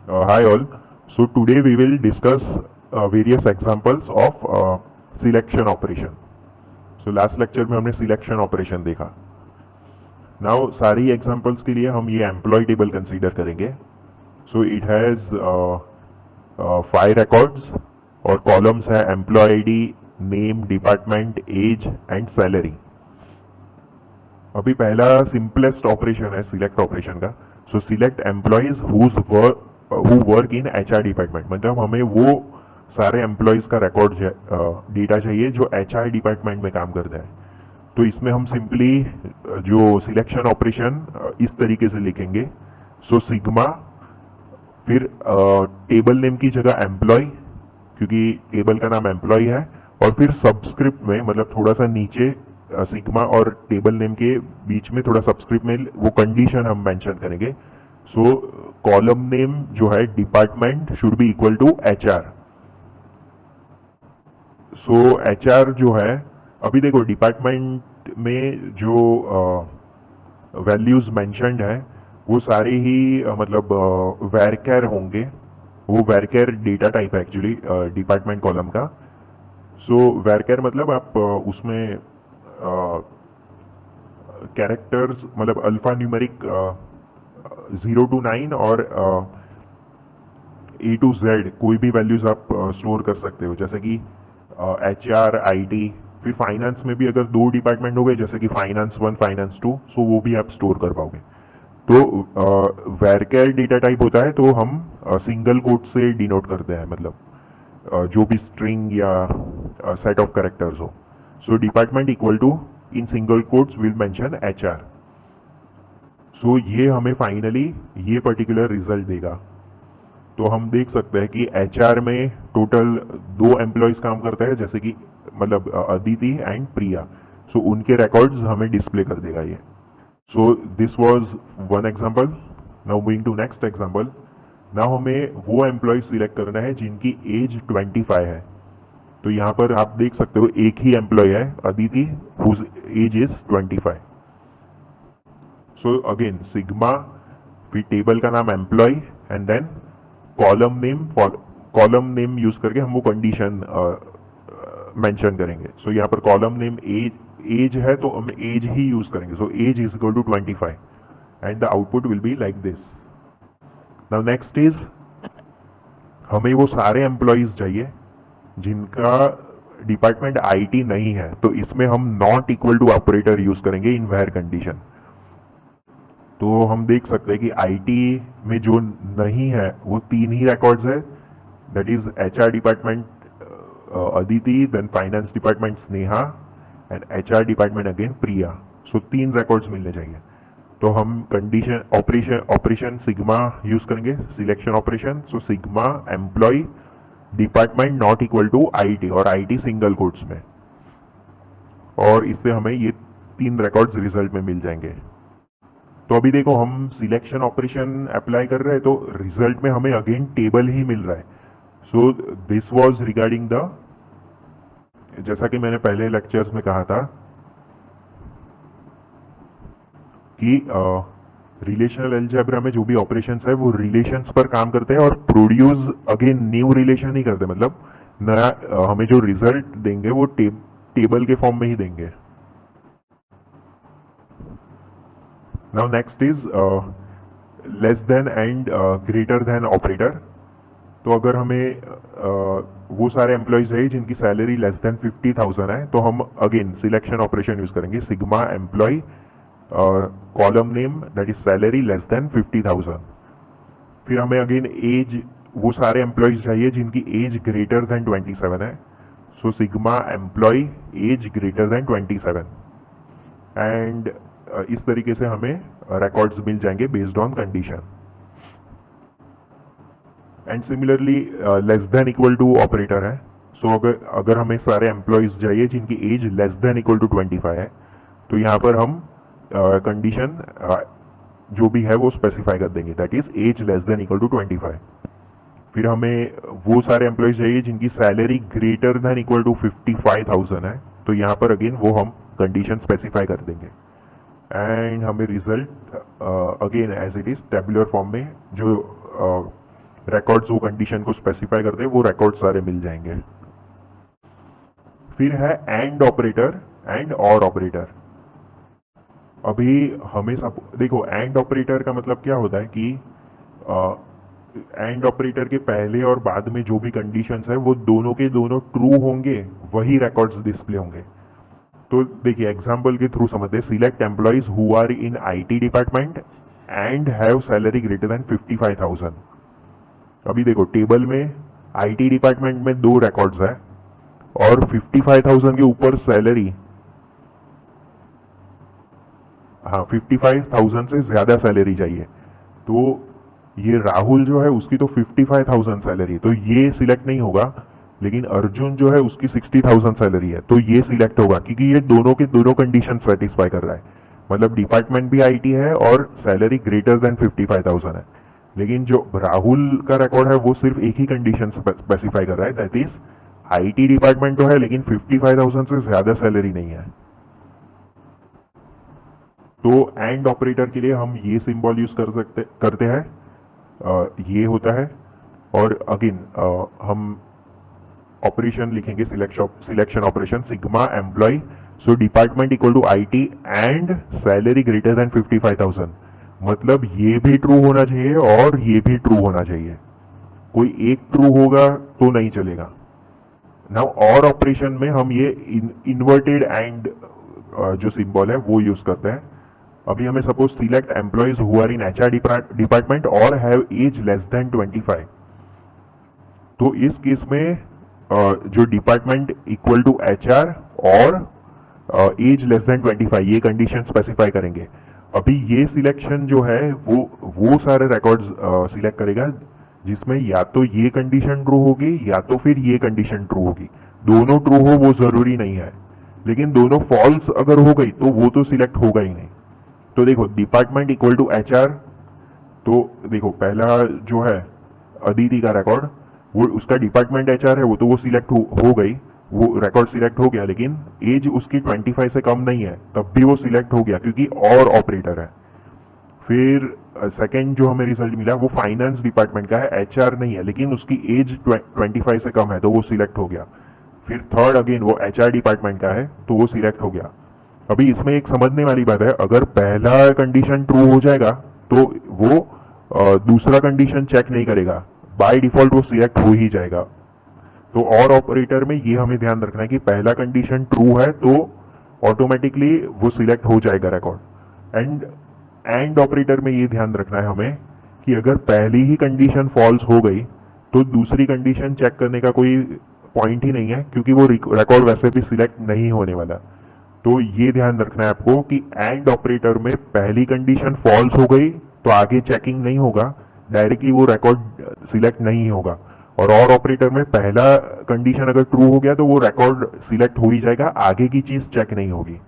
Hi all. So today we will discuss various examples of selection operation. So last lecture में हमने selection operation देखा. Now सारी examples के लिए हम ये employee table consider करेंगे. So it has 5 records और columns है employee ID, name, department, age and salary. अभी पहला सिंपलेस्ट ऑपरेशन है सिलेक्ट ऑपरेशन का. सो select employees who work in HR department. मतलब हमें वो सारे एम्प्लॉयज का रिकॉर्ड डेटा चाहिए जो एचआर डिपार्टमेंट में काम करते हैं. तो इसमें हम सिंपली जो सिलेक्शन ऑपरेशन इस तरीके से लिखेंगे. सो सिग्मा, फिर टेबल नेम की जगह एम्प्लॉय, क्योंकि टेबल का नाम एम्प्लॉय है, और फिर सबस्क्रिप्ट में मतलब थोड़ा सा नीचे सिग्मा और टेबल नेम के बीच में थोड़ा सबस्क्रिप्ट में वो कंडीशन हम मेंशन करेंगे. सो कॉलम नेम जो है department should be equal to HR. So HR जो है, अभी देखो डिपार्टमेंट में जो वैल्यूज मेंशन्ड है वो सारे ही मतलब वैरकेर होंगे. वो वैरकेर डेटा टाइप है एक्चुअली डिपार्टमेंट कॉलम का. सो वैरकेर मतलब आप उसमें कैरेक्टर्स मतलब अल्फा न्यूमेरिक 0 to 9 और A to Z कोई भी वैल्यूज आप स्टोर कर सकते हो. जैसे कि HR, IT, फिर फाइनेंस में भी अगर 2 डिपार्टमेंट हो गए जैसे कि फाइनेंस 1, फाइनेंस 2, सो वो भी आप स्टोर कर पाओगे. तो वैरकेर डेटा टाइप होता है तो हम सिंगल कोट से डिनोट करते हैं, मतलब जो भी स्ट्रिंग या सेट ऑफ कैरेक्टर्स हो. So department equal to in single quotes will mention HR. So ये हमें फाइनली ये पर्टिकुलर रिजल्ट देगा. तो हम देख सकते हैं कि HR में टोटल 2 एम्प्लॉयज काम करते हैं, जैसे कि मतलब अदिति एंड प्रिया. सो उनके रिकॉर्ड्स हमें डिस्प्ले कर देगा ये. So this was one example. Now moving to next example. Now हमें वो एम्प्लॉय सिलेक्ट करना है जिनकी एज 25 है. तो यहाँ पर आप देख सकते हो एक ही एम्प्लॉय है Aditi whose age is 25. So again sigma, फिर टेबल का नाम employee and then column name use करके हम वो कंडीशन मेंशन करेंगे. सो यहाँ पर कॉलम नेम एज है तो हम एज ही यूज करेंगे. So age is equal to 25 and the output will be like this. Now next is हमें वो सारे एम्प्लॉयज चाहिए जिनका डिपार्टमेंट आईटी नहीं है. तो इसमें हम not equal to operator use करेंगे इन वेयर कंडीशन. तो हम देख सकते हैं कि आईटी में जो नहीं है वो 3 ही रिकॉर्ड्स है. That is HR department Aditi, then finance department Sneha and HR department again Priya. So 3 records मिलने चाहिए. तो हम कंडीशन ऑपरेशन सिग्मा यूज करेंगे selection operation. So sigma employ department not equal to IT, और आईटी सिंगल कोट्स में, और इससे हमें ये 3 रिकॉर्ड्स रिजल्ट में मिल जाएंगे. तो अभी देखो हम सिलेक्शन ऑपरेशन अप्लाई कर रहे हैं तो रिजल्ट में हमें अगेन टेबल ही मिल रहा है. सो दिस वाज रिगार्डिंग द, जैसा कि मैंने पहले लेक्चर्स में कहा था कि रिलेशनल अलजेब्रा में जो भी ऑपरेशंस है वो रिलेशंस पर काम करते हैं और प्रोड्यूस अगेन न्यू रिलेशन ही करते हैं. मतलब नया हमें जो रिजल्ट देंगे वो टेबल के फॉर्म में ही देंगे. Now next is less than and greater than operator. तो अगर हमें वो सारे एम्प्लॉयज है जिनकी सैलरी लेस देन 50,000 है तो हम अगेन सिलेक्शन ऑपरेशन यूज करेंगे. Sigma employ column name that is salary less than 50,000. फिर हमें अगेन एज, वो सारे एम्प्लॉयज चाहिए जिनकी एज ग्रेटर देन 27 है. So sigma employ age greater than 27. And इस तरीके से हमें रिकॉर्ड्स मिल जाएंगे based on condition. And similarly less than equal to operator है. सो अगर हमें सारे एम्प्लॉयज चाहिए जिनकी age less than equal to 25 है तो यहाँ पर हम कंडीशन जो भी है वो स्पेसिफाई कर देंगे, that is age less than equal to 25. फिर हमें वो सारे एम्प्लॉयज चाहिए जिनकी salary greater than equal to 55,000 है. तो यहाँ पर अगेन वो हम कंडीशन स्पेसिफाई कर देंगे एंड हमें result again as it is tabular form में जो रिकॉर्ड्स वो कंडीशन को स्पेसिफाई करते हैं, वो रिकॉर्ड सारे मिल जाएंगे। फिर है एंड ऑपरेटर एंड और ऑपरेटर। अभी हमें सब देखो, एंड ऑपरेटर का मतलब क्या होता है कि एंड ऑपरेटर के पहले और बाद में जो भी कंडीशंस है वो दोनों के दोनों ट्रू होंगे, वही रिकॉर्ड्स डिस्प्ले होंगे। तो देखिए एग्जांपल के थ्रू समझते हैं। Select employees who are in IT department and have salary greater than 55,000। अभी देखो टेबल में आईटी डिपार्टमेंट में 2 रिकॉर्ड्स है और 55,000 के ऊपर सैलरी, हाँ 55,000 से ज्यादा सैलरी चाहिए। तो ये राहुल जो है उसकी तो 55,000 सैलरी, तो ये सिलेक्ट नहीं होगा। लेकिन अर्जुन जो है उसकी 60,000 सैलरी है, तो ये सिलेक्ट होगा, क्योंकि ये दोनों के दोनों कंडीशन सेटिस्फाई कर रहा है। मतलब डिपार्टमेंट भी आईटी है और सैलरी ग्रेटर देन 55,000 है। लेकिन जो राहुल का रिकॉर्ड है वो सिर्फ एक ही कंडीशन स्पेसिफाई कर रहा है, दैट इज आईटी डिपार्टमेंट तो है लेकिन 55,000 से ज्यादा सैलरी नहीं है। तो एंड ऑपरेटर के लिए हम ये सिंबल यूज करते हैं, ये होता है। और अगेन हम ऑपरेशन लिखेंगे, selection operation sigma employ, so department equal to IT and salary greater than 55,000। मतलब ये भी ट्रू होना चाहिए और ये भी ट्रू होना चाहिए, कोई एक ट्रू होगा तो नहीं चलेगा। नाउ और ऑपरेशन में हम ये इन्वर्टेड एंड जो सिंबल है वो यूज करते हैं। अभी हमें suppose select employees who are in HR department और हैव एज लेस देन 25। तो इस केस में जो डिपार्टमेंट इक्वल टू एचआर और एज लेस देन 25 ये कंडीशन स्पेसिफाई करेंगे। अभी ये सिलेक्शन जो है वो सारे रिकॉर्ड्स सिलेक्ट करेगा जिसमें या तो ये कंडीशन ट्रू होगी या तो फिर ये कंडीशन ट्रू होगी। दोनों ट्रू हो वो जरूरी नहीं है, लेकिन दोनों फॉल्स अगर हो गई तो वो तो सिलेक्ट होगा ही नहीं। तो देखो डिपार्टमेंट इक्वल टू एचआर, तो देखो पहला जो है अदिति का रिकॉर्ड, वो उसका डिपार्टमेंट एचआर है, वो तो वो सिलेक्ट हो गई, वो रिकॉर्ड सिलेक्ट हो गया। लेकिन एज उसकी 25 से कम नहीं है, तब भी वो सिलेक्ट हो गया क्योंकि और ऑपरेटर है। फिर सेकंड जो हमें रिजल्ट मिला वो फाइनेंस डिपार्टमेंट का है, एचआर नहीं है, लेकिन उसकी एज 25 से कम है तो वो सिलेक्ट हो गया। फिर थर्ड अगेन वो एचआर डिपार्टमेंट का है तो वो सिलेक्ट हो गया। अभी इसमें एक समझने वाली बात है, अगर पहला कंडीशन ट्रू हो जाएगा तो वो दूसरा कंडीशन चेक नहीं करेगा, बाय डिफॉल्ट वो सिलेक्ट हो ही जाएगा। तो और ऑपरेटर में ये हमें ध्यान रखना है कि पहला कंडीशन ट्रू है तो ऑटोमेटिकली वो सिलेक्ट हो जाएगा रिकॉर्ड। एंड ऑपरेटर में ये ध्यान रखना है हमें कि अगर पहली ही कंडीशन फॉल्स हो गई तो दूसरी कंडीशन चेक करने का कोई पॉइंट ही नहीं है, क्योंकि वो रिकॉर्ड वैसे भी सिलेक्ट नहीं होने वाला। तो ये ध्यान रखना है आपको कि एंड ऑपरेटर में पहली कंडीशन फॉल्स हो गई तो आगे चेकिंग नहीं होगा, डायरेक्टली वो रिकॉर्ड सिलेक्ट नहीं होगा। और ऑपरेटर में पहला कंडीशन अगर ट्रू हो गया तो वो रिकॉर्ड सिलेक्ट हो ही जाएगा, आगे की चीज चेक नहीं होगी।